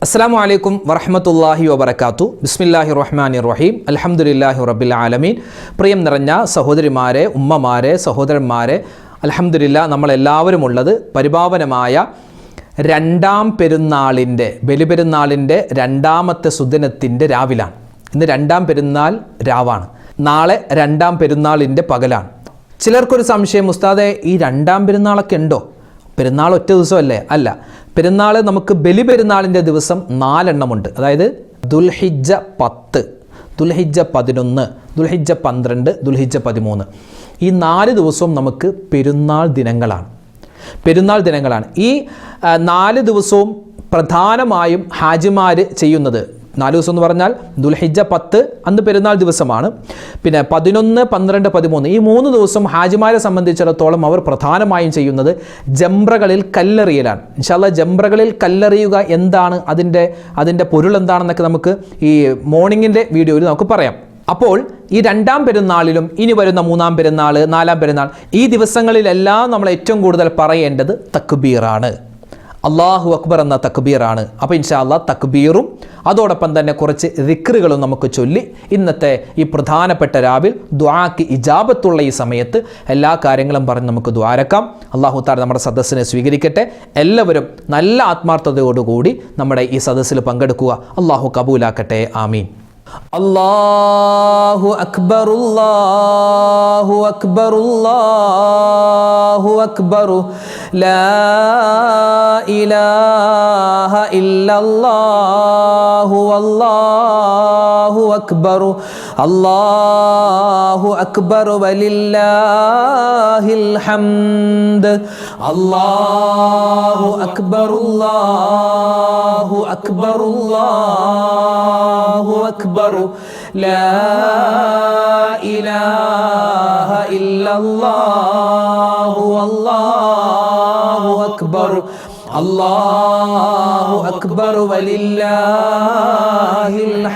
അസ്സലാമു അലൈക്കും വറഹ്മത്തുള്ളാഹി വബറകാതുഹു. ബിസ്മില്ലാഹിർ റഹ്മാനിർ റഹീം. അൽഹംദുലില്ലാഹി റബ്ബിൽ ആലമീൻ. പ്രിയം നിറഞ്ഞ സഹോദരിമാരെ, ഉമ്മമാരെ, സഹോദരന്മാരെ, അൽഹംദുലില്ലാ നമ്മളെല്ലാവരും ഉള്ളത് പരിപാവനമായ രണ്ടാം പെരുന്നാളിൻ്റെ ബലിപെരുന്നാളിൻ്റെ രണ്ടാമത്തെ സുദിനത്തിൻ്റെ രാവിലാണ്. ഇന്ന് രണ്ടാം പെരുന്നാൾ രാവാണ്. നാളെ രണ്ടാം പെരുന്നാളിൻ്റെ പകലാണ്. ചിലർക്കൊരു സംശയം, ഉസ്താദെ ഈ രണ്ടാം പെരുന്നാളൊക്കെ ഉണ്ടോ? പെരുന്നാൾ ഒറ്റ ദിവസമല്ലേ? അല്ല, പെരുന്നാൾ നമുക്ക് ബലിപെരുന്നാളിൻ്റെ ദിവസം 4 എണ്ണമുണ്ട്. അതായത് ദുൽഹിജ്ജ 10, ദുൽഹിജ്ജ 11, ദുൽഹിജ്ജ 12, ദുൽഹിജ്ജ 13. ഈ 4 ദിവസവും നമുക്ക് പെരുന്നാൾ ദിനങ്ങളാണ്. ഈ 4 ദിവസവും പ്രധാനമായും ഹാജിമാർ ചെയ്യുന്നത്, 4 ദിവസം എന്ന് പറഞ്ഞാൽ ദുൽഹിജ്ജ 10 അന്ന് പെരുന്നാൾ ദിവസമാണ്. പിന്നെ 11, 12, 13 ഈ 3 ദിവസം ഹാജിമാരെ സംബന്ധിച്ചിടത്തോളം അവർ പ്രധാനമായും ചെയ്യുന്നത് ജംറകളിൽ കല്ലെറിയലാണ്. ഇൻഷാ അല്ലാഹ് ജംറകളിൽ കല്ലെറിയുക എന്താണ്, അതിൻ്റെ പൊരുൾ എന്താണെന്നൊക്കെ നമുക്ക് ഈ മോർണിംഗിൻ്റെ വീഡിയോയിൽ നമുക്ക് പറയാം. അപ്പോൾ ഈ രണ്ടാം പെരുന്നാളിലും ഇനി വരുന്ന 3-ാം പെരുന്നാൾ, 4-ാം പെരുന്നാൾ, ഈ ദിവസങ്ങളിലെല്ലാം നമ്മൾ ഏറ്റവും കൂടുതൽ പറയേണ്ടത് തക്ബീറാണ്. അല്ലാഹു അക്ബർ എന്ന തക്ബീറാണ്. അപ്പോൾ ഇൻഷാ അല്ലാഹ് തക്ബീറും അതോടൊപ്പം തന്നെ കുറച്ച് ദിക്റുകളും നമുക്ക് ചൊല്ലി ഇന്നത്തെ ഈ പ്രധാനപ്പെട്ട രാവിൽ ദുആക്ക് ഇജാബത്തുള്ള ഈ സമയത്ത് എല്ലാ കാര്യങ്ങളും പറഞ്ഞ് നമുക്ക് ദ്വാരക്കാം. അല്ലാഹു തആല നമ്മുടെ സദസ്സിനെ സ്വീകരിക്കട്ടെ. എല്ലാവരും നല്ല ആത്മാർത്ഥതയോടുകൂടി നമ്മുടെ ഈ സദസ്സിൽ പങ്കെടുക്കുക. അല്ലാഹു കബൂലാക്കട്ടെ. ആമീൻ. അല്ലാഹു അക്ബർ, അല്ലാഹു അക്ബർ, അല്ലാഹു അക്ബർ, ലാ ഇലാഹ ഇല്ലല്ലാഹു, അല്ലാഹു അക്ബർ, അല്ലാഹു അക്ബർ വലില്ലാഹിൽ ഹംദ്. അല്ലാഹു അക്ബർ, അല്ലാഹു അക്ബർ, അല്ലാഹു അക്ബർ, ലാ ഇലാഹ ഇല്ലല്ലാഹു, അല്ലാഹു അക്ബർ, അല്ലാഹു അക്ബർ വലില്ലാഹിൽ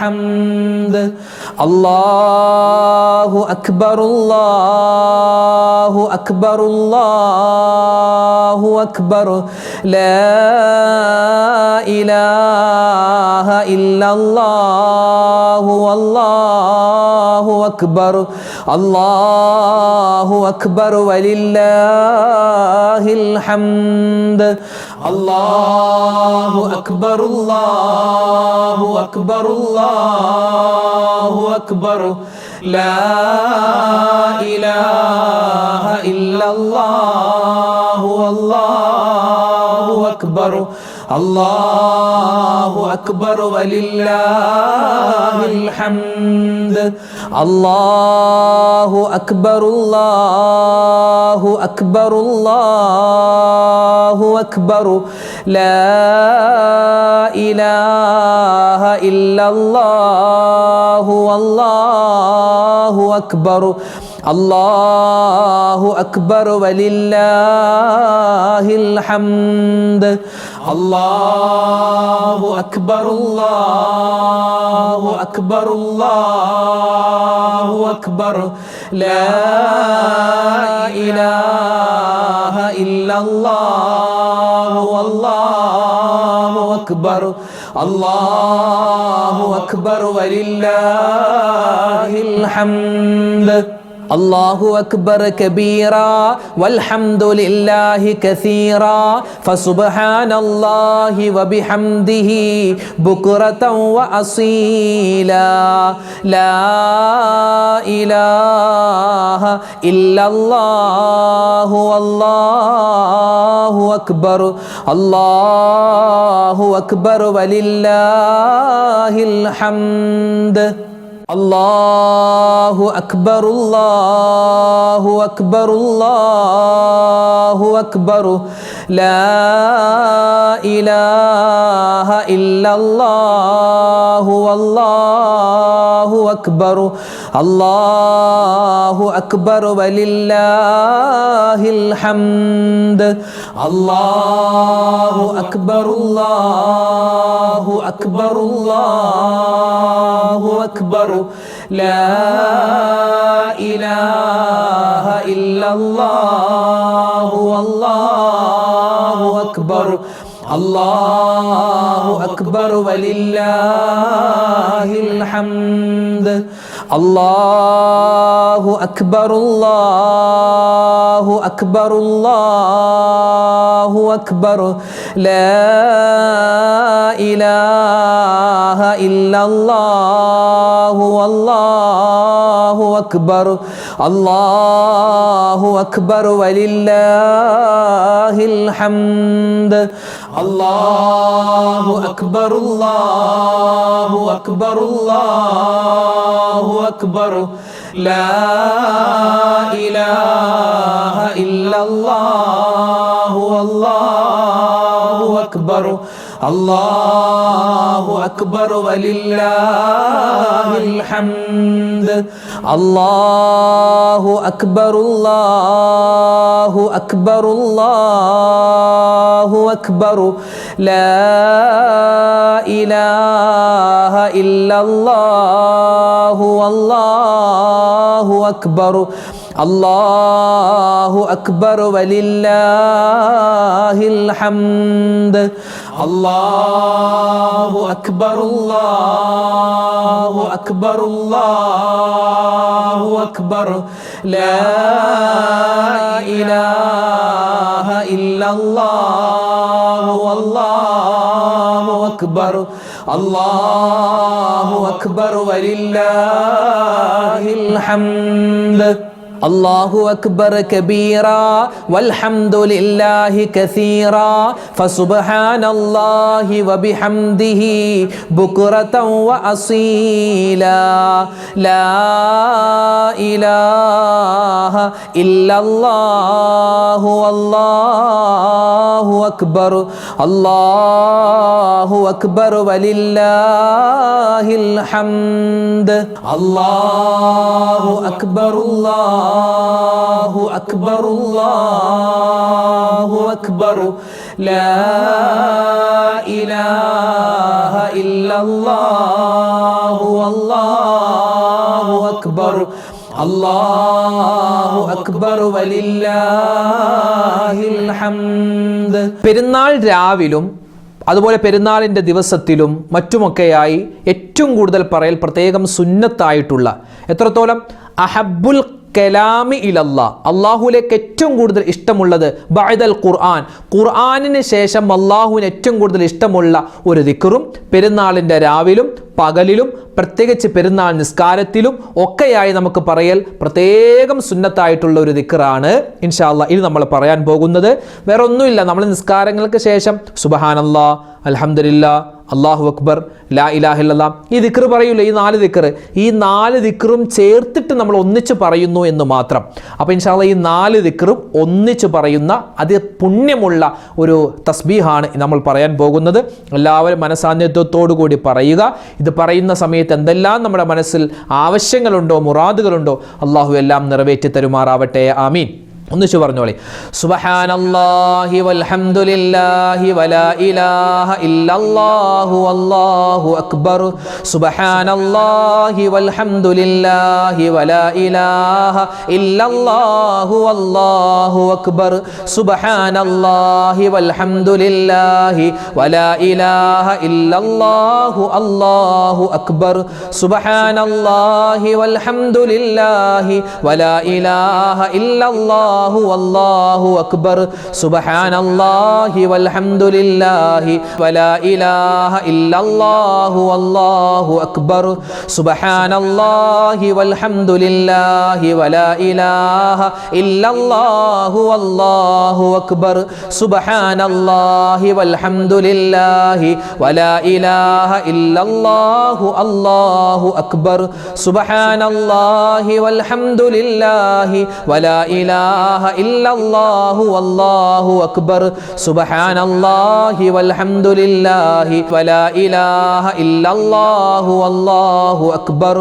ഹംദ്. അല്ലാഹു അക്ബർ, അല്ലാഹു അക്ബർ, അല്ലാഹു അക്ബർ, ലാ ഇലാഹ ഇല്ലല്ലാഹു, അല്ലാഹു അക്ബർ, അല്ലാഹു അക്ബർ വലില്ലാഹിൽ ഹംദ്. അല്ലാഹു അക്ബർ, അല്ലാഹു അക്ബർ, അല്ലാഹു അക്ബർ, ലാ ഇലാഹ ഇല്ലല്ലാഹു, അല്ലാഹു അക്ബർ, അല്ലാഹു അക്ബർ വലില്ലാഹിൽ ഹംദ്. അല്ലാഹു അക്ബർ, അല്ലാഹു അക്ബർ, അല്ലാഹു അക്ബർ, ലാ ഇലാഹ ഇല്ലല്ലാഹു, അല്ലാഹു അക്ബർ, അല്ലാഹു അക്ബർ വലില്ലാഹിൽ ഹംദ്. അല്ലാഹു അക്ബർ, അല്ലാഹു അക്ബർ, അല്ലാഹു അക്ബർ, ലാ ഇലാഹ ഇല്ലല്ലാഹു, അല്ലാഹു അക്ബർ, അല്ലാഹു അക്ബർ വലില്ലാഹിൽ ഹംദ്. അല്ലാഹു അക്ബർ കബീറാ വൽഹംദുലില്ലാഹി കസീറാ ഫസുബ്ഹാനല്ലാഹി വബിഹംദിഹി ബുക്റതൻ വഅസീലാ ലാ ഇലാഹ ഇല്ലല്ലാഹു, അല്ലാഹു അക്ബർ, അല്ലാഹു അക്ബർ വലില്ലാഹിൽ ഹംദ്. അല്ലാഹു അക്ബർ, അല്ലാഹു അക്ബർ, അല്ലാഹു അക്ബർ, ലാ ഇലാഹ ഇല്ലല്ലാഹു, അല്ലാഹു അക്ബർ, അല്ലാഹു അക്ബർ വലില്ലാഹിൽ ഹംദ്. അല്ലാഹു അക്ബർ, അല്ലാഹു അക്ബർ, അല്ലാഹു അക്ബർ, ലാ ഇലാഹ ഇല്ലല്ലാഹു, അല്ലാഹു അക്ബർ, അല്ലാഹു അക്ബർ വലില്ലാഹിൽ ഹംദ്. അല്ലാഹു അക്ബർ അല്ലാഹു അക്ബർ അല്ലാഹു അക്ബർ ലാ ഇലാഹ ഇല്ലല്ലാഹു അല്ലാഹു അക്ബർ. അല്ലാഹു അക്ബർ വലില്ലാഹിൽ ഹംദ്. അല്ലാഹു അക്ബർ അല്ലാഹു അക്ബർ അല്ലാഹു അക്ബർ ലാ ഇലാഹ ഇല്ലല്ലാഹു അല്ലാഹു അക്ബർ. അല്ലാഹു അക്ബർ വലില്ലാഹിൽ ഹംദ്. അല്ലാഹു അക്ബർ അല്ലാഹു അക്ബർ അല്ലാഹു അക്ബർ ലാ ഇലാഹ ഇല്ലല്ലാഹു അല്ലാഹു അക്ബർ. അല്ലാഹു അക്ബർ വലില്ലാഹിൽ ഹംദ്. അല്ലാഹു അക്ബർ അല്ലാഹു അക്ബർ അല്ലാഹു അക്ബർ ലാ ഇലാഹ ഇല്ലല്ലാഹു അല്ലാഹു അക്ബർ. അല്ലാഹു അക്ബർ വലില്ലാഹിൽ ഹംദ്. അല്ലാഹു അക്ബർ കബീറാ വൽഹംദുലില്ലാഹി കസീറാ ഫസുബ്ഹാനല്ലാഹി വബിഹംദിഹി ബുക്റതൻ വഅസീലാ ലാ ഇലാഹ ഇല്ലല്ലാഹു അല്ലാഹു അക്ബർ. അല്ലാഹു അക്ബർ വലില്ലാഹിൽ ഹംദ്. അല്ലാഹു അക്ബർ അല്ലാഹു അക്ബർ അല്ലാഹു അക്ബർ ലാ ഇലാഹ ഇല്ലല്ലാഹു അല്ലാഹു അക്ബർ. അല്ലാഹു അക്ബർ വലില്ലാഹിൽ ഹംദ്. പെരുന്നാൾ രാവിലും അതുപോലെ പെരുന്നാളിൻ്റെ ദിവസത്തിലും മറ്റുമൊക്കെയായി ഏറ്റവും കൂടുതൽ പറയൽ പ്രത്യേകം സുന്നത്തായിട്ടുള്ള എത്രത്തോളം അഹബ്ബുൽ കലാമി ഇലല്ലാ, അള്ളാഹുലേക്ക് ഏറ്റവും കൂടുതൽ ഇഷ്ടമുള്ളത് ബഅദൽ ഖുർആൻ, ഖുർആനിന് ശേഷം അള്ളാഹുവിന് ഏറ്റവും കൂടുതൽ ഇഷ്ടമുള്ള ഒരു ദിക്റും പെരുന്നാളിൻ്റെ രാവിലും പകലിലും പ്രത്യേകിച്ച് പെരുന്നാൾ നിസ്കാരത്തിലും ഒക്കെയായി നമുക്ക് പറയൽ പ്രത്യേകം സുന്നത്തായിട്ടുള്ള ഒരു ദിക്റാണ് ഇൻഷാ അല്ലാഹ് ഇത് നമ്മൾ പറയാൻ പോകുന്നത്. വേറെ ഒന്നുമില്ല, നമ്മൾ നിസ്കാരങ്ങൾക്ക് ശേഷം സുബ്ഹാനല്ലാഹ്, അൽഹംദുലില്ലാഹ്, അല്ലാഹു അക്ബർ, ലാ ഇലാഹ ഇല്ലല്ലാഹ് ഈ ദിക്ർ പറയൂലേ, ഈ 4 ദിക്ർ, ഈ 4 ദിക്റും ചേർത്തിട്ട് നമ്മൾ ഒന്നിച്ച് പറയുന്നു എന്ന് മാത്രം. അപ്പോൾ ഇൻഷാ അല്ലാഹ് ഈ 4 ദിക്റും ഒന്നിച്ച് പറയുന്ന അത് പുണ്യമുള്ള ഒരു തസ്ബീഹാണ് നമ്മൾ പറയാൻ പോകുന്നത്. എല്ലാവരും മനസാന്നിധ്യത്തോടു കൂടി പറയുക. ഇത് പറയുന്ന സമയത്ത് എന്തെല്ലാം നമ്മുടെ മനസ്സിൽ ആവശ്യങ്ങളുണ്ടോ, മുറാദുകളുണ്ടോ, അള്ളാഹു എല്ലാം നിറവേറ്റി തരുമാറാവട്ടെ. ആമീൻ. ഒന്നിച്ചു പറഞ്ഞോളെ. സുബ്ഹാനല്ലാഹി വൽഹംദുലില്ലാഹി വലാ ഇലാഹ ഇല്ലല്ലാഹു അല്ലാഹു അക്ബർ. സുബ്ഹാനല്ലാഹി വൽഹംദുലില്ലാഹി വലാ ഇലാഹ ഇല്ലല്ലാഹു അല്ലാഹു അക്ബർ. സുബ്ഹാനല്ലാഹി വൽഹംദുലില്ലാഹി വലാ ഇലാഹ ഇല്ലല്ലാഹു അല്ലാഹു അക്ബർ. സുബ്ഹാനല്ലാഹി വൽഹംദുലില്ലാഹി വലാ ഇലാഹ ഇല്ലല്ലാഹു അല്ലാഹു അക്ബർ. സുബ്ഹാനല്ലാഹി വൽഹംദുലില്ലാഹി വലാ ഇലാഹ ഇല്ലല്ലാഹു അല്ലാഹു അക്ബർ. സുബ്ഹാനല്ലാഹി വൽഹംദുലില്ലാഹി വലാ ഇലാഹ ഇല്ലല്ലാഹു അല്ലാഹു അക്ബർ. സുബ്ഹാനല്ലാഹി വൽഹംദുലില്ലാഹി വലാ ഇലാഹ ഇല്ലല്ലാഹു അല്ലാഹു അക്ബർ. സുബ്ഹാനല്ലാഹി വൽഹംദുലില്ലാഹി വലാ ഇലാഹ ഇല്ലല്ലാഹു അല്ലാഹു അക്ബർ. സുബ്ഹാനല്ലാഹി വൽഹംദുലില്ലാഹി വലാ ഇലാഹ ഇല്ലല്ലാഹു അല്ലാഹു അക്ബർ.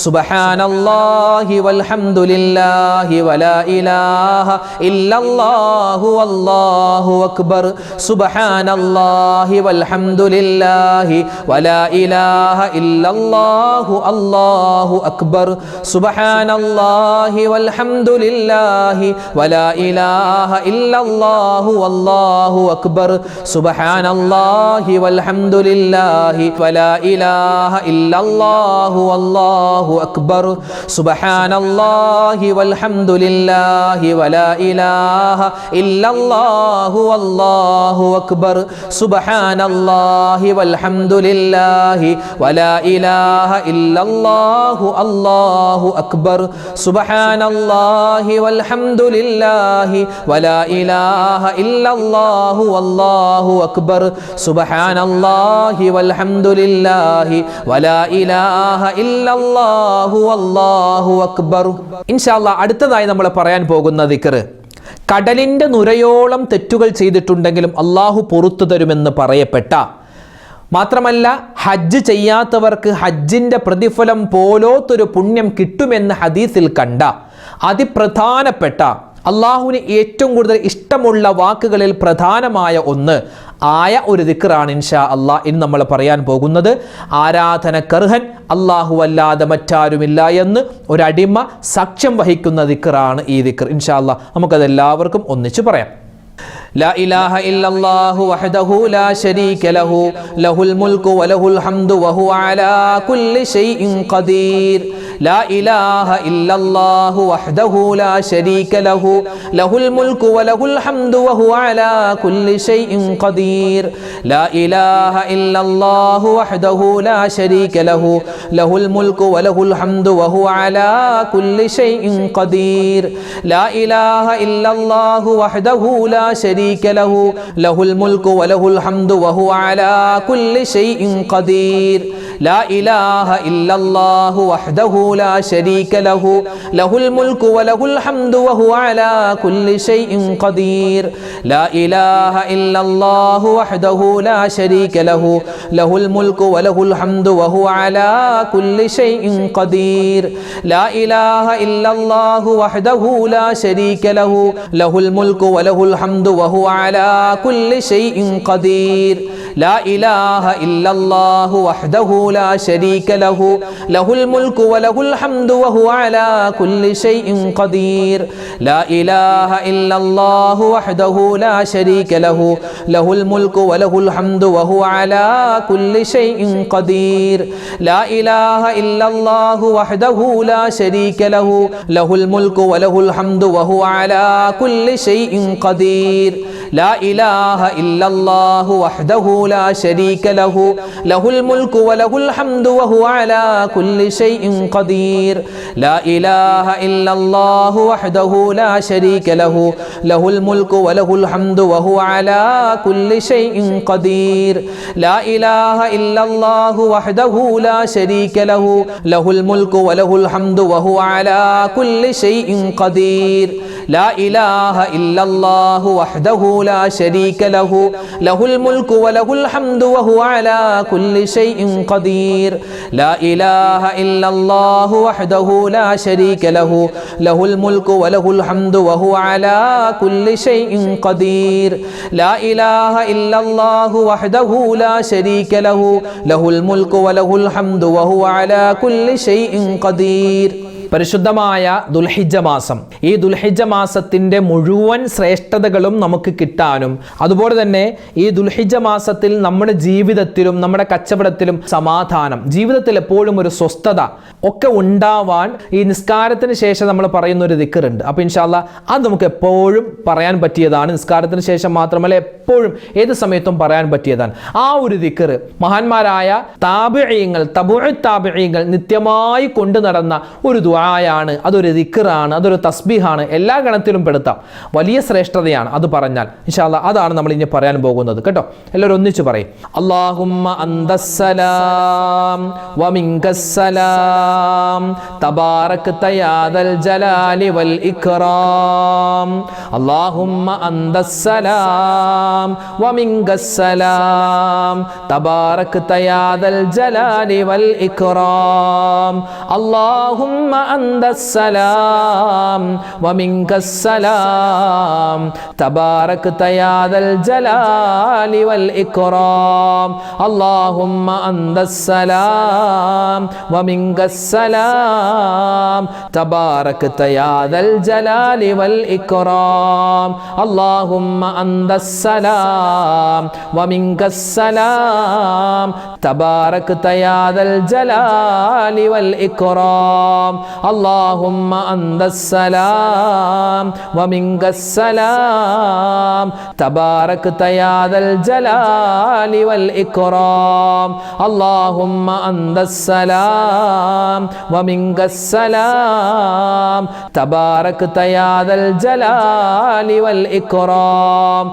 സുബ്ഹാനല്ലാഹി വൽഹംദുലില്ലാഹി വലാ ഇലാഹ ഇല്ലല്ലാഹു അല്ലാഹു അക്ബർ. സുബ്ഹാനല്ലാഹി വൽഹംദുലില്ലാഹി വലാ ഇലാഹ ഇല്ലല്ലാഹു അല്ലാഹു അക്ബർ. സുബ്ഹാനല്ലാഹി വൽഹംദുലില്ലാഹി വലാ ഇലാഹ ഇല്ലല്ലാഹു വല്ലാഹു അക്ബർ സുബ്ഹാനല്ലാഹി വൽഹംദുലില്ലാഹി വലാ ഇലാഹ ഇല്ലല്ലാഹു വല്ലാഹു അക്ബർ സുബ്ഹാനല്ലാഹി വൽഹംദുലില്ലാഹി വലാ ഇലാഹ ഇല്ലല്ലാഹു വല്ലാഹു അക്ബർ സുബ്ഹാനല്ലാഹി വൽഹംദുലില്ലാഹി വലാ ഇലാഹ ഇല്ലല്ലാഹു അല്ലാഹു അക്ബർ സുബ്ഹാനല്ലാഹി വൽഹംദുലില്ലാഹി വലാ ഇലാഹ ഇല്ലല്ലാഹു വല്ലാഹു അക്ബർ സുബ്ഹാനല്ലാഹി വൽഹംദുലില്ലാഹി വലാ ഇലാഹ ഇല്ലല്ലാഹു വല്ലാഹു അക്ബർ. ഇൻഷാ അല്ലാഹ് അടുത്തതായി നമ്മൾ പറയാൻ പോകുന്ന ദിക്ർ, കടലിൻ്റെ നുരയോളം തെറ്റുകൾ ചെയ്തിട്ടുണ്ടെങ്കിലും അള്ളാഹു പുറത്തു തരുമെന്ന് പറയപ്പെട്ട, മാത്രമല്ല ഹജ്ജ് ചെയ്യാത്തവർക്ക് ഹജ്ജിൻ്റെ പ്രതിഫലം പോലോത്തൊരു പുണ്യം കിട്ടുമെന്ന് ഹദീസിൽ കണ്ട അതിപ്രധാനപ്പെട്ട അള്ളാഹുവിന് ഏറ്റവും കൂടുതൽ ഇഷ്ടമുള്ള വാക്കുകളിൽ പ്രധാനമായ ഒന്ന് ആയ ഒരു ദിക്റാണ് ഇൻഷാ അള്ളാഹ് ഇന്ന് നമ്മൾ പറയാൻ പോകുന്നത്. ആരാധനക്കർഹൻ അള്ളാഹു അല്ലാതെ മറ്റാരുമില്ല എന്ന് ഒരടിമ സാക്ഷ്യം വഹിക്കുന്ന ദിക്റാണ് ഈ ദിക്ർ. ഇൻഷാ അള്ളാഹ് നമുക്കതെല്ലാവർക്കും ഒന്നിച്ചു പറയാം. لا إله إلا الله وحده لا شريك له له الملك وله الحمد وهو على كل شيء قدير. لا إله إلا الله وحده لا شريك له له الملك وله الحمد وهو على كل شيء قدير. لا إله إلا الله وحده لا شريك له له الملك وله الحمد وهو على كل شيء قدير. لا إله إلا الله وحده لا شريك له له الملك وله الحمد وهو على كل شيء قدير. لا إله إلا الله وحده لا شريك له له الملك وله الحمد وهو على كل شيء قدير. لا إله إلا الله وحده لا شريك له له الملك وله الحمد وهو على كل شيء قدير. لا إله إلا الله وحده لا شريك له له الملك وله الحمد وهو على كل شيء قدير. لا إله إلا الله وحده لا شريك له له الملك وله الحمد وهو على كل شيء قدير. لا إله إلا الله وحده لا شريك له له الملك وله الحمد وهو على كل شيء قدير. لا إله إلا الله وحده لا شريك له له الملك وله الحمد وهو على كل شيء قدير. لا إله إلا الله وحده لا شريك له له الملك وله الحمد وهو على كل شيء قدير. لا إله إلا الله وحده لا شريك له له الملك وله الحمد وهو على كل شيء قدير. لا إله إلا الله وحده لا شريك له له الملك وله الحمد وهو على كل شيء قدير. لا إله إلا الله وحده لا شريك له له الملك وله الحمد وهو على كل شيء قدير. لا إله إلا الله وحده لا شريك له له الملك وله الحمد وهو على كل شيء قدير. لا إله إلا الله وحده لا شريك له له الملك وله الحمد وهو على كل شيء قدير. പരിശുദ്ധമായ ദുൽഹിജ്ജ മാസം, ഈ ദുൽഹിജ്ജ മാസത്തിൻ്റെ മുഴുവൻ ശ്രേഷ്ഠതകളും നമുക്ക് കിട്ടാനും അതുപോലെ തന്നെ ഈ ദുൽഹിജ്ജ മാസത്തിൽ നമ്മുടെ ജീവിതത്തിലും നമ്മുടെ കച്ചവടത്തിലും സമാധാനം, ജീവിതത്തിൽ എപ്പോഴും ഒരു സ്വസ്ഥത ഒക്കെ ഉണ്ടാവാൻ ഈ നിസ്കാരത്തിന് ശേഷം നമ്മൾ പറയുന്ന ഒരു ദിക്റുണ്ട്. അപ്പോൾ ഇൻഷാ അല്ലാഹ് അത് നമുക്ക് എപ്പോഴും പറയാൻ പറ്റിയതാണ്. നിസ്കാരത്തിന് ശേഷം മാത്രമല്ല, എപ്പോഴും ഏത് സമയത്തും പറയാൻ പറ്റിയതാണ്. ആ ഒരു ദിക്ർ മഹാന്മാരായ താബിഈങ്ങൾ, തബുഉ താബിഈങ്ങൾ നിത്യമായി കൊണ്ടു നടന്ന ഒരു ദുആയാണ്. അതൊരു ദിക്റാണ്, അതൊരു തസ്ബീഹാണ്, എല്ലാ ഗണത്തിലും പെടുത്താം. വലിയ ശ്രേഷ്ഠതയാണ് അത് പറഞ്ഞാൽ. ഇൻഷാ അല്ലാഹ് അതാണ് നമ്മൾ ഇനി പറയാൻ പോകുന്നത് കേട്ടോ. എല്ലാവരും ഒന്നിച്ച് പറയും. അല്ലാഹുമ്മ അന്തസ്സലാം വ മിൻകസ്സലാം തബാറക്ത യാ ദൽ ജലാലി വൽ ഇക്റാം. അല്ലാഹുമ്മ അന്തസ്സലാം വ മിൻകസ്സലാം തബാറക്ത യാ ദൽ ജലാലി വൽ ഇക്റാം. അല്ലാഹുമ്മ أنت السلام ومنك السلام تباركت يا ذا الجلال والإكرام اللهم أنت السلام ومنك السلام تباركت يا ذا الجلال والإكرام اللهم أنت السلام ومنك السلام تباركت يا ذا الجلال والإكرام اللهم أنت السلام ومنك السلام تباركت يا ذا الجلال والإكرام اللهم أنت السلام ومنك السلام تباركت يا ذا الجلال والإكرام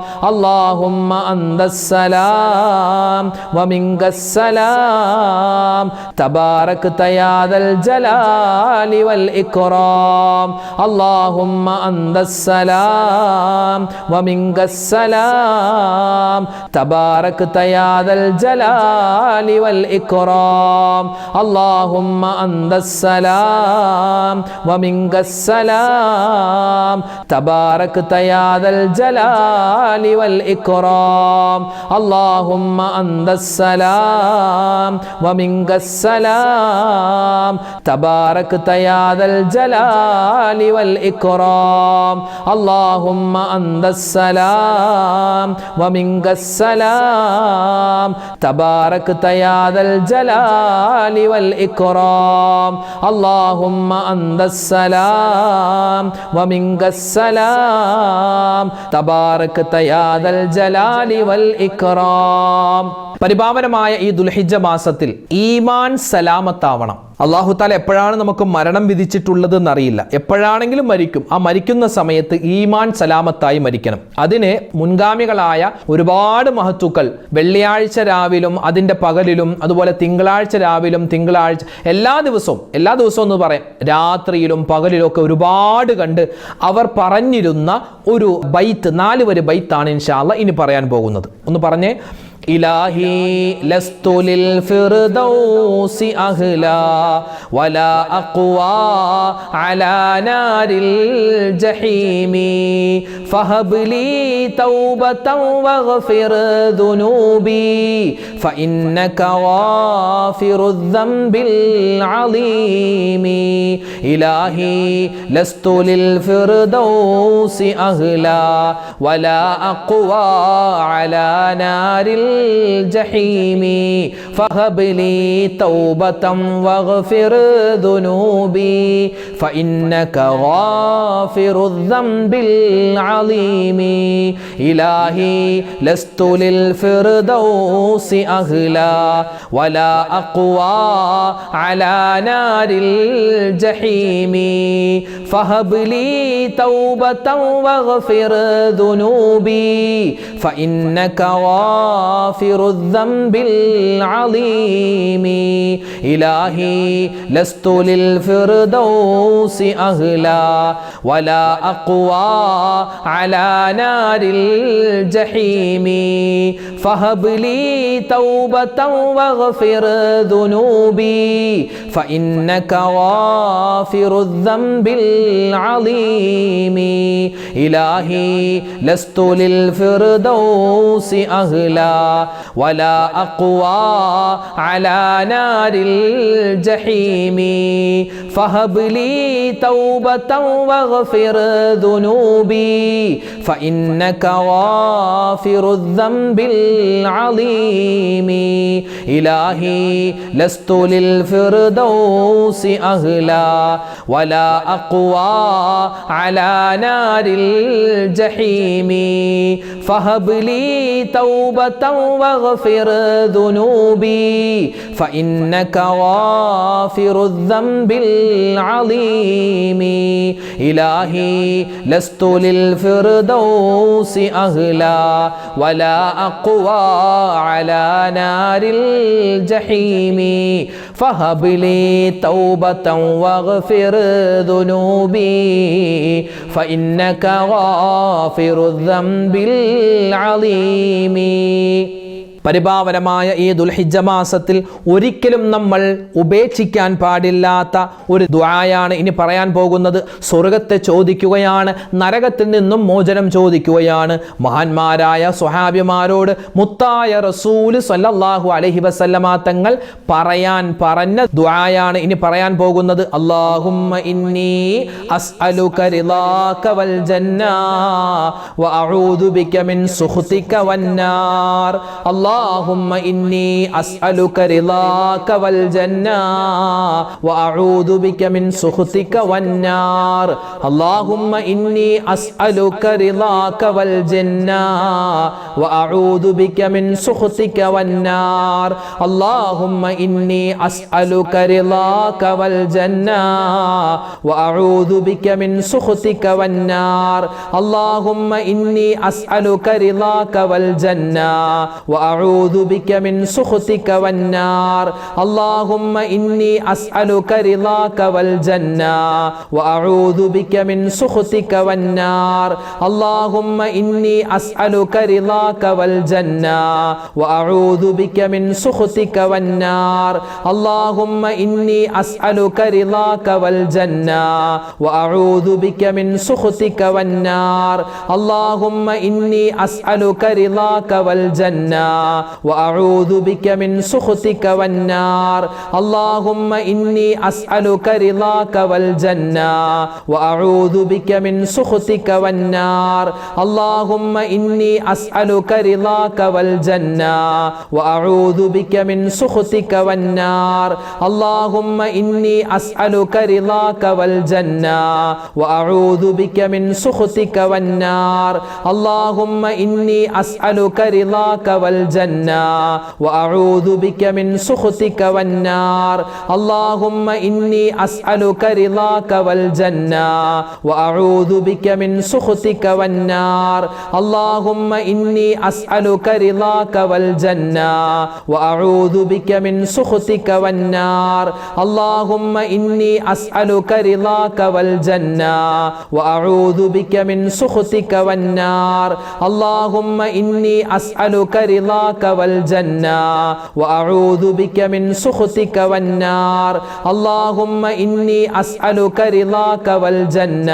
اللهم أنت السلام ومنك السلام تباركت يا ذا الجلال والإكرام اللهم أنت السلام ومنك السلام تباركت يا ذا الجلال والإكرام اللهم أنت السلام ومنك السلام تباركت يا ذا الجلال والإكرام اللهم أنت السلام ومنك السلام تباركت يا ذا الجلال والإكرام اللهم أنت السلام ومنك السلام تباركت يا ذا الجلال والإكرام اللهم أنت السلام ومنك السلام تباركت يا ذا الجلال والإكرام പരിപാവനമായ ഈ ദുൽഹിജ്ജ മാസത്തിൽ ഈമാൻ സലാമത്താവണം. അല്ലാഹു തആല എപ്പോഴാണ് നമുക്ക് മരണം വിധിച്ചിട്ടുള്ളത് എന്നറിയില്ല. എപ്പോഴാണെങ്കിലും മരിക്കും. ആ മരിക്കുന്ന സമയത്ത് ഈമാൻ സലാമത്തായി മരിക്കണം. അതിന് മുൻഗാമികളായ ഒരുപാട് മഹത്തുക്കൾ വെള്ളിയാഴ്ച രാവിലും അതിൻ്റെ പകലിലും അതുപോലെ തിങ്കളാഴ്ച രാവിലും തിങ്കളാഴ്ച എല്ലാ ദിവസവും എന്ന് പറയാം രാത്രിയിലും പകലിലും ഒക്കെ ഒരുപാട് കണ്ട് അവർ പറഞ്ഞിരുന്ന ഒരു ബൈത്ത് 4 വരി ബൈത്താണ് ഇൻഷാ അല്ലാഹ് ഇനി പറയാൻ പോകുന്നത്. ഒന്ന് പറഞ്ഞേ. ഇലാഹി ലസ്തു ലിൽ ഫിർദൗസി അഹ്ലാ വലാ അഖ്വാ അലാ നാരിൽ ജഹീമി ഫഹബ്ലി തൗബതൻ വഗ്ഫിർ ദുനൂബി ഫഇന്നക ഗാഫിറുദ് ദംബിൽ അളീമി ഇലാഹി ലസ്തു ലിൽ ഫിർദൗസി അഹ്ലാ വലാ അഖ്വാ അലാ നാരിൽ الجحيم فهب لي توبة واغفر ذنوبي فإنك غافر الذنب العظيم إلهي لست للفردوس أهلا ولا أقوى على نار الجحيم فهب لي توبة واغفر ذنوبي فإنك غافر الذنب العظيم إلهي لست للفردوس أهلا ولا أقوى على نار الجحيم فهب لي توبة واغفر ذنوبي فإنك غافر الذنب العظيم إلهي لست للفردوس أهلا ولا أقوى على نار الجحيم فهب لي توبة واغفر ذنوبي فإنك غافر الذنب العظيم إلهي لست للفردوس أهلا ولا أقوى على نار الجحيم فهب لي توبة واغفر ذنوبي فإنك غافر الذنب العظيم إلهي لست للفردوس أهلا ولا أقوى على نار الجحيم فهب لي توبة واغفر ذنوبي فإنك غافر الذنب العظيم പരിപാവനമായ ഈ ദുൽഹിജ്ജ മാസത്തിൽ ഒരിക്കലും നമ്മൾ ഉപേക്ഷിക്കാൻ പാടില്ലാത്ത ഒരു ദുആയാണ് ഇനി പറയാൻ പോകുന്നത്. സ്വർഗത്തെ ചോദിക്കുകയാണ്, നരകത്തിൽ നിന്നും മോചനം ചോദിക്കുകയാണ്. മഹാന്മാരായ സ്വഹാബിമാരോട് മുത്തായ റസൂൽ സല്ലല്ലാഹു അലൈഹി വസല്ലമ തങ്ങൾ പറഞ്ഞ ദുആയാണ് ഇനി പറയാൻ പോകുന്നത്. അല്ലാഹുമ്മ ഇന്നി അസ്അലുക റിളാക വൽ ജന്ന വ അഊദു ബിക മിൻ സുഖ്തിക വന്നാർ. അല്ലാഹുമ്മ ഇന്നി അസ്അലുക റിളാക വൽ ജന്ന വ അഊദു ബിക മിൻ സുഖ്തിക വന്നാർ. അല്ലാഹുമ്മ ഇന്നി അസ്അലുക റിളാക വൽ ജന്ന വ അഊദു ബിക മിൻ സുഖ്തിക വന്നാർ. അല്ലാഹുമ്മ ഇന്നി അസ്അലുക റിളാക വൽ ജന്ന വ അഊദു ബിക മിൻ സുഖ്തിക വന്നാർ. അല്ലാഹുമ്മ ഇന്നി അസ്അലുക റിളാക വൽ ജന്ന വ അഊദു ബിക മിൻ സുഖ്തിക വന്നാർ. അല്ലാഹുമ്മ ഇന്നി അസ്അലുക റിളാക വൽ ജന്ന വ അഊദു ബിക മിൻ സുഖ്തിക വന്നാർ. അല്ലാഹുമ്മ ഇന്നി അസ്അലുക റിളാക വൽ ജന്ന വ അഊദു ബിക മിൻ സുഖ്തിക വന്നാർ. അല്ലാഹുമ്മ ഇന്നി അസ്അലുക റിളാക വൽ ജന്ന വ അഊദു ബിക മിൻ സുഖ്തിക വന്നാർ. അല്ലാഹുമ്മ ഇന്നി അസ്അലുക റിളാക വൽ ജന്ന വ അഊദു ബിക മിൻ സുഖ്തിക വന്നാർ. അല്ലാഹുമ്മ ഇന്നി അസ്അലുക റിളാക വൽ ജന്ന വ അഊദു ബിക മിൻ സുഖ്തിക വന്നാർ. അല്ലാഹുമ്മ ഇന്നി അസ്അലുക റിളാക വൽ ജന്ന വ അഊദു ബിക മിൻ സുഖ്തിക വന്നാർ. അല്ലാഹുമ്മ ഇന്നി അസ്അലുക റിളാക വൽ ജന്ന വ അഊദു ബിക മിൻ സുഖ്തിക വന്നാർ. അല്ലാഹുമ്മ ഇന്നി അസ്അലുക റിളാക വൽ ജന്ന വ അഊദു ബിക മിൻ സുഖ്തിക വന്നാർ. അല്ലാഹുമ്മ ഇന്നി അസ്അലുക റിളാക വൽ ജന്ന വ അഊദു ബിക മിൻ സുഖ്തിക വന്നാർ. അല്ലാഹുമ്മ ഇന്നി അസ്അലുക റിളാക വൽ ജന്ന വ അഊദു ബിക മിൻ സുഖ്തിക വന്നാർ. അല്ലാഹുമ്മ ഇന്നി അസ്അലുക റിളാക വൽ ജന്ന വ അഊദു ബിക മിൻ സുഖ്തിക വന്നാർ. അല്ലാഹുമ്മ ഇന്നി അസ്അലുക റിളാക വൽ ജന്ന വ അഊദു ബിക മിൻ സുഖ്തിക വന്നാർ. അല്ലാഹുമ്മ ഇന്നി അസ്അലുക റിളാക വൽ ജന്ന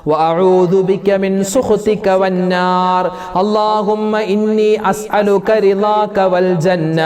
വ അഊദു ബിക മിൻ സുഖ്തിക വന്നാർ. അല്ലാഹുമ്മ ഇന്നി അസ്അലുക റിളാക വൽ ജന്ന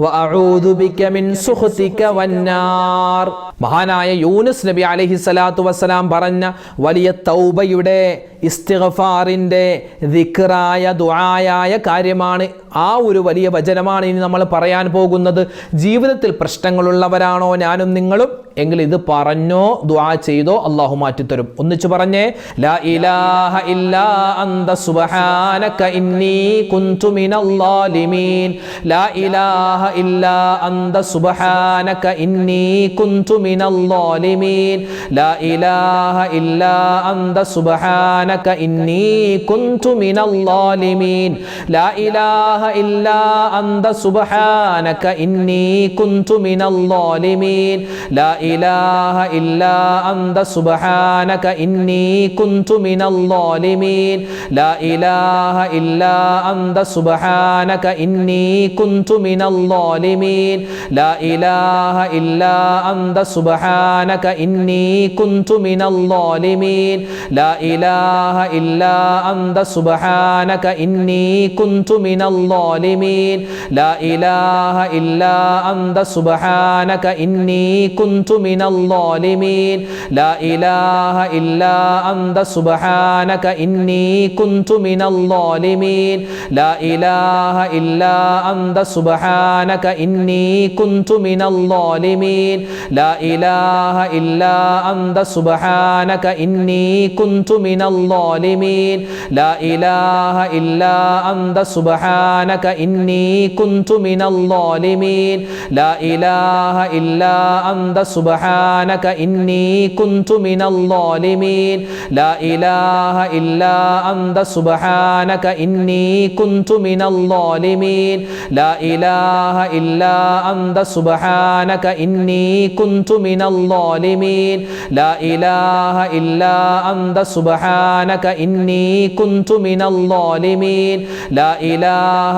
വ അഊദു ബിക മിൻ സുഖ്തിക വന്നാർ. മഹാനായ യൂനുസ് നബി അലൈഹിസ്സലാത്തു വസ്സലാം പറഞ്ഞ വലിയ തൗബയുടെ ഇസ്തിഗ്ഫാറിൻ്റെ ദിക്റായ ദുആയായ കാര്യമാണ്. ആ ഒരു വലിയ വചനമാണ് ഇനി നമ്മൾ പറയാൻ പോകുന്നത്. ജീവിതത്തിൽ പ്രശ്നങ്ങളുള്ളവരാണോ ഞാനും നിങ്ങളും എങ്കിൽ ഇത് പറഞ്ഞോ ദുആ ചെയ്തോ അല്ലാഹു മാറ്റിത്തരും. ഒന്നിച്ചു പറഞ്ഞേ, ലാ ഇലാഹ ഇല്ലാ അന്ത സുബ്ഹാനക ഇന്നി കുന്തു മിനൽ ളാലിമീൻ. ലാ ഇലാഹ ഇല്ലാ അന്ത സുബ്ഹാനക ഇന്നി കുന്തു മിനൽ ളാലിമീൻ. ലാ ഇലാഹ ഇല്ലാ അന്ത സുബ്ഹാനക ഇന്നി കുന്തു മിനൽ ളാലിമീൻ. ലാ ഇലാഹ ഇല്ലാ അന്ത സുബ്ഹാനക ഇന്നി കുന്തു മിനൽ ളാലിമീൻ. ലാ ഇലാഹ ഇല്ലാ അന്ത സുബ്ഹാനക ഇന്നി കുന്തു മിനൽ ളാലിമീൻ. ലാ ഇലാഹ ഇല്ലാ അന്ത സുബ്ഹാനക ഇന്നി കുന്തു മിനൽ ളാലിമീൻ. ലാ ഇലാഹ ഇല്ലാ അന്ത സുബ്ഹാനക ഇന്നി കുന്തു മിനൽ ളാലിമീൻ. ലാ ഇലാഹ ഇല്ലാ അന്ത സുബ്ഹാനക ഇന്നി കുന്തു മിനൽ ളാലിമീൻ. ലാ ഇലാഹ ഇല്ലാ അന്ത സുബ്ഹാനക ഇന്നി കുന്തു മിനൽ ളാലിമീൻ. ലാ ഇലാഹ ഇല്ലാ അന്ത സുബ്ഹാനക ഇന്നി കുന്തു മിനൽ ളാലിമീൻ. ലാ ഇലാഹ ഇല്ലാ അന്ത സുബ്ഹാനക ഇന്നി കുന്തു മിനൽ ളാലിമീൻ. ലാ ഇലാഹ ഇല്ലാ അന്ത സുബ്ഹാനക ഇന്നി കുന്തു മിനൽ ളാലിമീൻ. ലാ ഇലാഹ ഇല്ലാ അന്ത സുബ്ഹാനക ഇന്നി കുന്തു മിനൽ ളാലിമീൻ. ലാ ഇലാഹ ഇല്ലാ അന്ത സുബ്ഹാനക ഇന്നി കുന്തു മിനൽ ളാലിമീൻ. ലാ ഇലാഹ ഇല്ലാ അന്ത സുബ്ഹാനക ഇന്നി കുന്തു മിനൽ ളാലിമീൻ. ലാ ഇലാഹ ഇല്ലാ അന്ത സുബ്ഹാനക ഇന്നി കുന്തു മിനൽ ളാലിമീൻ. ലാ ഇലാഹ ഇല്ലാ അന്ത സുബ്ഹാനക ഇന്നി കുന്തു മിനൽ ളാലിമീൻ. ലാ ഇലാഹ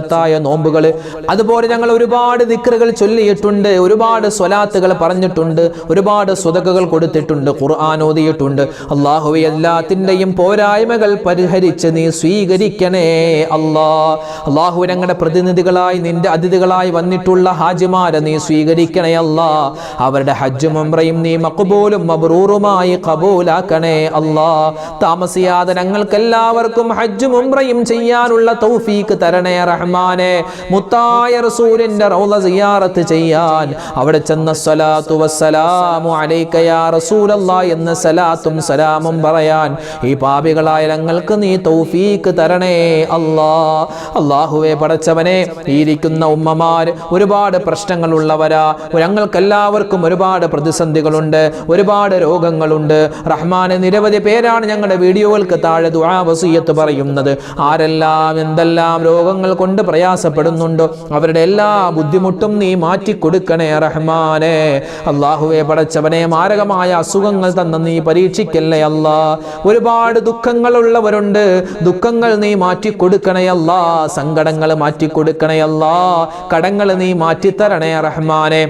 സുന്നത്തായ നോമ്പുകൾ, അതുപോലെ ഞങ്ങൾ ഒരുപാട് ദിക്റുകൾ ചൊല്ലിയിട്ടുണ്ട്, ഒരുപാട് സ്വലാത്തുകൾ പറഞ്ഞിട്ടുണ്ട്, ഒരുപാട് സ്വതകകൾ കൊടുത്തിട്ടുണ്ട്, ഖുർആൻ ഓതിയിട്ടുണ്ട്. അല്ലാഹുവേ എല്ലാത്തിൻ്റെയും പോരായ്മകൾ പരിഹരിച്ച് നീ സ്വീകരിക്കണേ അല്ലാ. അല്ലാഹുവേ ഞങ്ങളുടെ പ്രതിനിധികളായി നിന്റെ അതിഥികളായി വന്നിട്ടുള്ള ഹാജിമാരെ നീ സ്വീകരിക്കണേ അല്ലാ. അവരുടെ ഹജ്ജും ഉംറയും നീ മഖ്ബൂലും മബ്റൂറുമായി ഖബൂലാക്കണേ അല്ലാ. താമസിയാതെ ഞങ്ങൾക്ക് എല്ലാവർക്കും ഹജ്ജും ഉംറയും ചെയ്യാനുള്ള തൗഫീഖ് തരണേ റഹ്മാനെ. മുത്തായ റസൂലിന്റെ റൗള സിയാറത്ത് ചെയ്യാൻ, അവിടെ ചെന്ന സ്വലാത്തു വസ്സലാമു അലൈക യാ റസൂലല്ലാഹ് എന്ന സലാത്തും സലാമും പറയാൻ ഈ പാപികളായ ഞങ്ങൾക്ക് നീ തൗഫീഖ് തരണേ അല്ലാ. അല്ലാഹുവേ പടച്ചവനെ, ഇരിക്കുന്ന ഉമ്മമാർ ഒരുപാട് പ്രശ്നങ്ങളുള്ളവരാ. ഞങ്ങൾക്കെല്ലാവർക്കും ഒരുപാട് പ്രതിസന്ധികളുണ്ട്, ഒരുപാട് രോഗങ്ങളുണ്ട് റഹ്മാനെ. നിരവധി പേരാണ് ഞങ്ങളുടെ വീഡിയോകൾക്ക് താഴെ ദുആ വസിയത്ത് പറയുന്നത്. ആരെല്ലാം എന്തെല്ലാം രോഗങ്ങൾ കൊണ്ട് പ്രയാസപ്പെടുന്നുണ്ടോ അവരുടെ എല്ലാ ബുദ്ധിമുട്ടും നീ മാറ്റിക്കൊടുക്കണേ റഹ്മാനെ. അല്ലാഹുവേ പടച്ചവനെ, മാരകമായ അസുഖങ്ങൾ തന്ന നീ പരീക്ഷിക്കല്ലേ അല്ലാ. ഒരുപാട് ദുഃഖങ്ങളുള്ളവരുണ്ട്, ദുഃഖങ്ങൾ നീ മാറ്റിക്കൊടുക്കണേ അല്ലാ. സങ്കടങ്ങൾ മാറ്റിക്കൊടുക്കണേ അല്ലാ. കടങ്ങൾ നീ മാറ്റിത്തരണേ റഹ്മാനെ.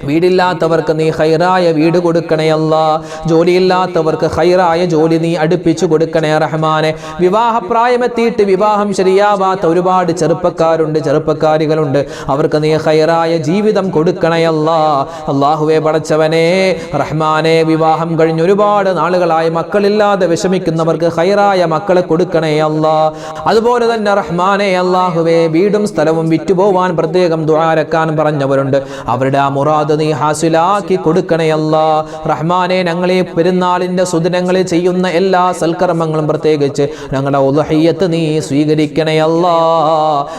വീടില്ലാത്തവർക്ക് നീ ഖൈറായ വീട് കൊടുക്കണേ അല്ലാ. ജോലിയില്ലാത്തവർക്ക് ഖൈറായ ജോലി നീ അടുപ്പിച്ചു കൊടുക്കണേ റഹ്മാനെ. വിവാഹപ്രായമെത്തിയിട്ട് വിവാഹം ശരിയാവാത്ത ഒരുപാട് ചെറുപ്പക്കാരുണ്ട്, ചെറുപ്പക്കാരികളുണ്ട്. അവർക്ക് നീ ഖൈറായ ജീവിതം കൊടുക്കണേ അല്ലാ. അല്ലാഹുവേ പടച്ചവനെ റഹ്മാനെ, വിവാഹം കഴിഞ്ഞ് ഒരുപാട് നാളുകളായി മക്കളില്ലാതെ വിഷമിക്കുന്നവർക്ക് ഖൈറായ മക്കളെ കൊടുക്കണേ അല്ലാ. അതുപോലെ തന്നെ റഹ്മാനെ അല്ലാഹുവേ, വീടും സ്ഥലവും വിറ്റുപോവാൻ പ്രത്യേകം ദുആരക്കാൻ പറഞ്ഞവരുണ്ട്. അവരുടെ ആ മുറാദ് നീ ഹാസിലാക്കി കൊടുക്കണേ അല്ലാ. റഹ്മാനെ, ഞങ്ങളെ പെരുന്നാളിന്റെ സുദിനങ്ങളിൽ ചെയ്യുന്ന എല്ലാ സൽക്കർമ്മങ്ങളും പ്രത്യേകിച്ച് ഞങ്ങളുടെ ഉദ്ഹിയ്യത്ത് നീ സ്വീകരിക്കണേ അല്ലാ.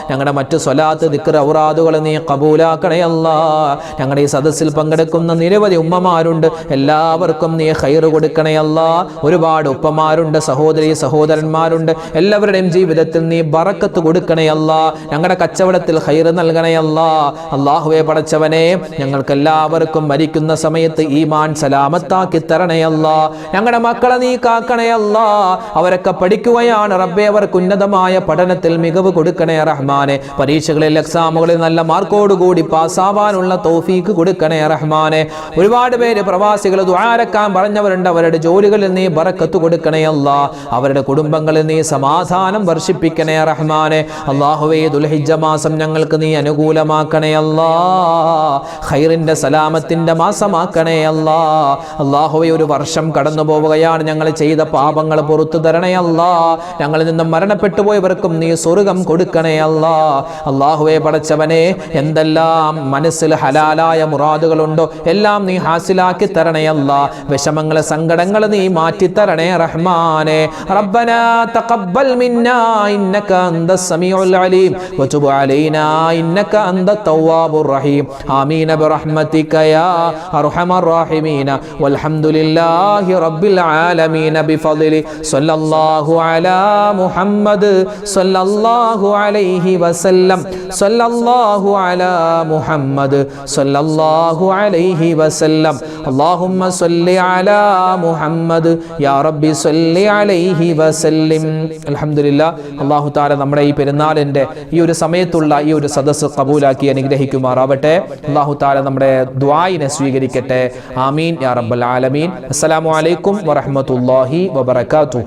ഞങ്ങളുടെ മറ്റു സ്വലാത്ത് ദിക്ർ ഔറാദുകൾ നീ ഖബൂലാക്കണേ അല്ലാ. ഞങ്ങളുടെ ഈ സദസ്സിൽ പങ്കെടുക്കുന്ന നിരവധി ഉമ്മമാരുണ്ട്, എല്ലാവർക്കും നീ ഖൈർ കൊടുക്കണേ അല്ലാ. ഒരുപാട് ഉപ്പമാരുണ്ട്, സഹോദരി സഹോദരന്മാരുണ്ട്, എല്ലാവരുടെയും ജീവിതത്തിൽ നീ ബറക്കത്ത് കൊടുക്കണേ അല്ലാ. ഞങ്ങളുടെ കച്ചവടത്തിൽ ഖൈർ നൽകണേ അല്ലാ. അല്ലാഹുവേ പടച്ചവനെ, ഞങ്ങൾക്ക് എല്ലാവർക്കും മരിക്കുന്ന സമയത്ത് ഈമാൻ സലാമത്താക്കി തരണേ അല്ലാ. ഞങ്ങളുടെ മക്കളെ നീ കാക്കണേ അല്ലാ. അവരൊക്കെ പഠിക്കുകയാണ് റബ്ബേ, അവർക്ക് ഉന്നതമായ പഠനത്തിൽ മികവ് കൊടുക്കണേ റഹ്മാനെ. പരീക്ഷകളിൽ എക്സാമുകളിൽ നല്ല മാർക്കോടുകൂടി പാസ്സാവാനുള്ള തൗഫീഖ് കൊടുക്കണേ റഹ്മാനെ. ഒരുപാട് പേര് പ്രവാസികൾ ദുആരക്കാൻ പറഞ്ഞവരുണ്ട്, അവരുടെ ജോലികളിൽ നീ ബറക്കത്ത് കൊടുക്കണേ അല്ലാ. അവരുടെ കുടുംബങ്ങളിൽ നീ സമാധാനം വർഷിപ്പിക്കണേ റഹ്മാനെ. അല്ലാഹുവേ, ദുൽഹിജ്ജ മാസം ഞങ്ങൾക്ക് നീ അനുകൂലമാക്കണേ അല്ലാ. ഖൈറിന്റെ സലാമത്തിന്റെ മാസമാക്കണേ അല്ലാ. അല്ലാഹുവേ, ഒരു വർഷം കടന്നു പോവുകയാണ്, ഞങ്ങൾ ചെയ്ത പാപങ്ങൾ പുറത്തു തരണേ അല്ലാ. ഞങ്ങളിൽ നിന്നും മരണപ്പെട്ടു പോയവർക്കും നീ സ്വർഗ്ഗം കൊടുക്കണേ അല്ലാ. അല്ലാഹുവേ പടച്ചവനെ, എന്തെല്ലാം മനസ്സിൽ ഹലാലായ മുറാദുകളുണ്ടോ എല്ലാം നീ ഹാസിലാക്കി തരണേ അല്ലാ. വിഷമങ്ങളെ സങ്കടങ്ങൾ നീ മാറ്റി തരണേ റഹ്മാനെ. റബ്ബനാ തഖബ്ബൽ മിന്നാ ഇന്നക അന്തസ് സമീഉൽ അലീം വതുബ് അലൈനാ ഇന്നക അന്തത് തവ്വാബുർ റഹീം. ആമീൻ برحمتك يا أرحم الراحمين والحمد لله رب العالمين بفضل صلى الله على محمد صلى الله عليه وسلم صلى الله على محمد صلى الله عليه وسلم اللهم صل على محمد يا رب صل عليه وسلم. അൽഹംദുലില്ലാ, അല്ലാഹു തആല നമ്മുടെ ഈ പെരുന്നാളിന്റെ ഈ ഒരു സമയത്തുള്ള ഈ ഒരു സദസ്സ് ഖബൂലാക്കി അനുഗ്രഹിക്കുമാറാവട്ടെ. അല്ലാഹു തആല നമ്മുടെ ദുആയിനെ സ്വീകരിക്കട്ടെ. ആമീൻ യാ റബ്ബൽ ആലമീൻ. അസ്സലാമു അലൈക്കും വറഹ്മത്തുള്ളാഹി വബറകാതുഹു.